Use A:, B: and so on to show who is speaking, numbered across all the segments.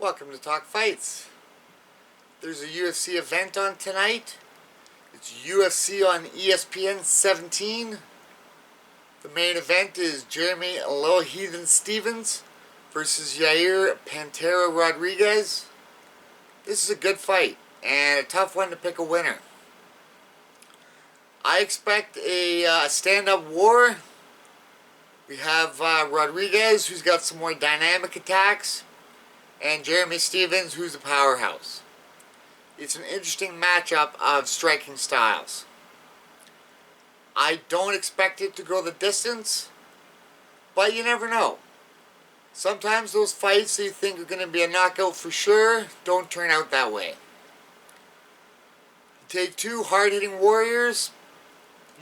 A: Welcome to Talk Fights. There's a UFC event on tonight. It's UFC on ESPN 17. The main event is Jeremy Little Heathen Stevens versus Yair Pantera Rodriguez. This is a good fight and a tough one to pick a winner. I expect a stand-up war. We have Rodriguez, who's got some more dynamic attacks, and Jeremy Stevens, who's a powerhouse. It's an interesting matchup of striking styles. I don't expect it to go the distance, but you never know. Sometimes those fights that you think are going to be a knockout for sure don't turn out that way. You take two hard-hitting warriors,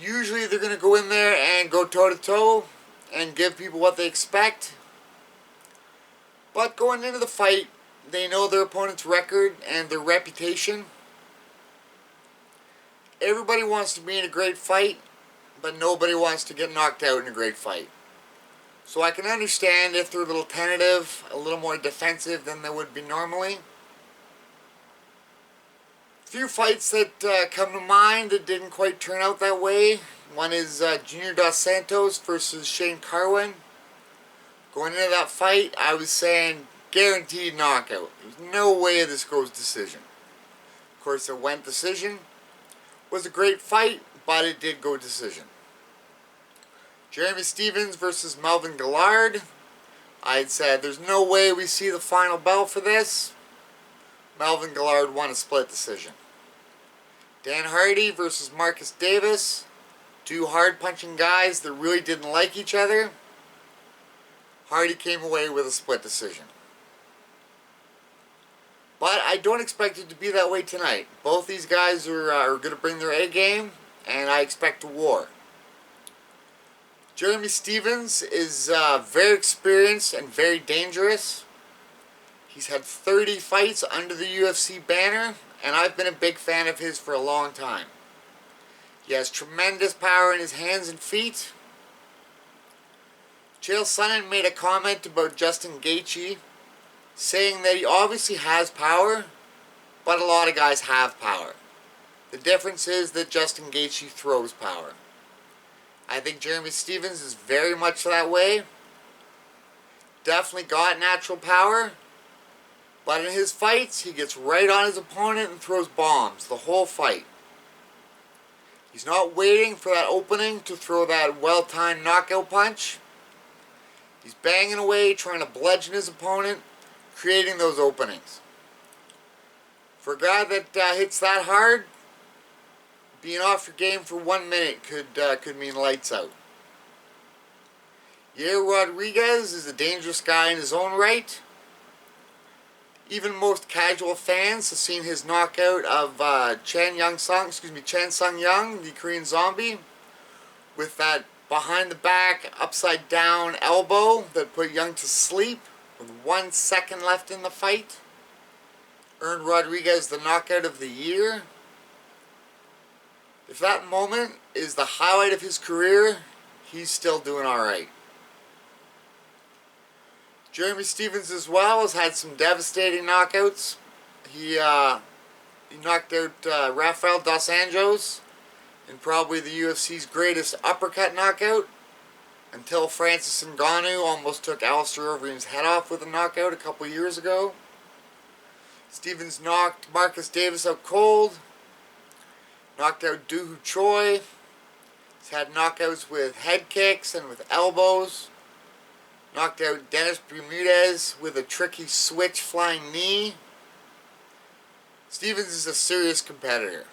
A: usually they're going to go in there and go toe-to-toe and give people what they expect. But going into the fight, they know their opponent's record and their reputation. Everybody wants to be in a great fight, but nobody wants to get knocked out in a great fight. So I can understand if they're a little tentative, a little more defensive than they would be normally. A few fights that come to mind that didn't quite turn out that way. One is Junior Dos Santos versus Shane Carwin. Going into that fight, I was saying guaranteed knockout. There's no way this goes decision. Of course, it went decision. It was a great fight, but it did go decision. Jeremy Stevens versus Melvin Guillard. I'd said there's no way we see the final bell for this. Melvin Guillard won a split decision. Dan Hardy versus Marcus Davis. Two hard-punching guys that really didn't like each other. Hardy came away with a split decision. But I don't expect it to be that way tonight. Both these guys are going to bring their A game, and I expect a war. Jeremy Stevens is very experienced and very dangerous. He's had 30 fights under the UFC banner, and I've been a big fan of his for a long time. He has tremendous power in his hands and feet. Chael Sonnen made a comment about Justin Gaethje, saying that he obviously has power, but a lot of guys have power. The difference is that Justin Gaethje throws power. I think Jeremy Stevens is very much that way. Definitely got natural power, but in his fights, he gets right on his opponent and throws bombs the whole fight. He's not waiting for that opening to throw that well-timed knockout punch. He's banging away, trying to bludgeon his opponent, creating those openings. For a guy that hits that hard, being off your game for 1 minute could mean lights out. Yair Rodriguez is a dangerous guy in his own right. Even most casual fans have seen his knockout of Chan Sung Young, the Korean Zombie, with that behind the back, upside down elbow that put Young to sleep with 1 second left in the fight. Earned Rodriguez the knockout of the year. If that moment is the highlight of his career, he's still doing alright. Jeremy Stevens as well has had some devastating knockouts. He knocked out Rafael Dos Anjos in probably the UFC's greatest uppercut knockout, until Francis Ngannou almost took Alistair Overeem's head off with a knockout a couple years ago. Stevens knocked Marcus Davis out cold, knocked out Doo Ho Choi. He's had knockouts with head kicks and with elbows. Knocked out Dennis Bermudez with a tricky switch flying knee. Stevens is a serious competitor.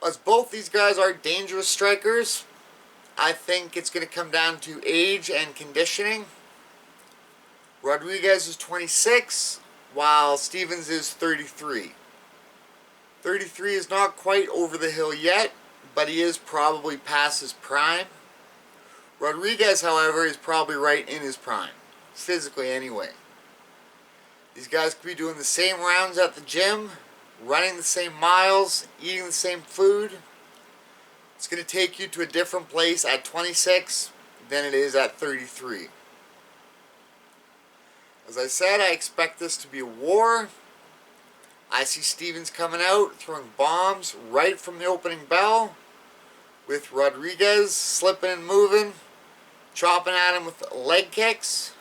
A: As both these guys are dangerous strikers, I think it's going to come down to age and conditioning. Rodriguez is 26, while Stevens is 33. 33 is not quite over the hill yet, but he is probably past his prime. Rodriguez, however, is probably right in his prime, physically anyway. These guys could be doing the same rounds at the gym, running the same miles, eating the same food. It's going to take you to a different place at 26 than it is at 33. As I said, I expect this to be a war. I see Stephens coming out, throwing bombs right from the opening bell, with Rodriguez slipping and moving, chopping at him with leg kicks.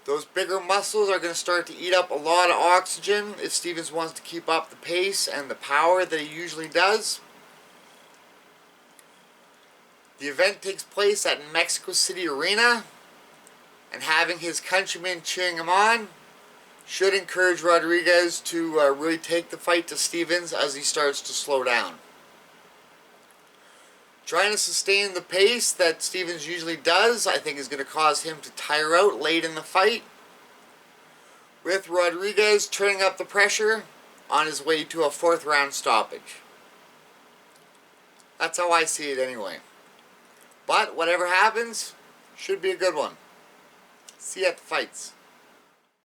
A: Those bigger muscles are going to start to eat up a lot of oxygen if Stephens wants to keep up the pace and the power that he usually does. The event takes place at Mexico City Arena, and having his countrymen cheering him on should encourage Rodriguez to really take the fight to Stephens as he starts to slow down. Trying to sustain the pace that Stephens usually does, I think, is going to cause him to tire out late in the fight, with Rodriguez turning up the pressure on his way to a 4th round stoppage. That's how I see it anyway. But whatever happens, should be a good one. See you at the fights.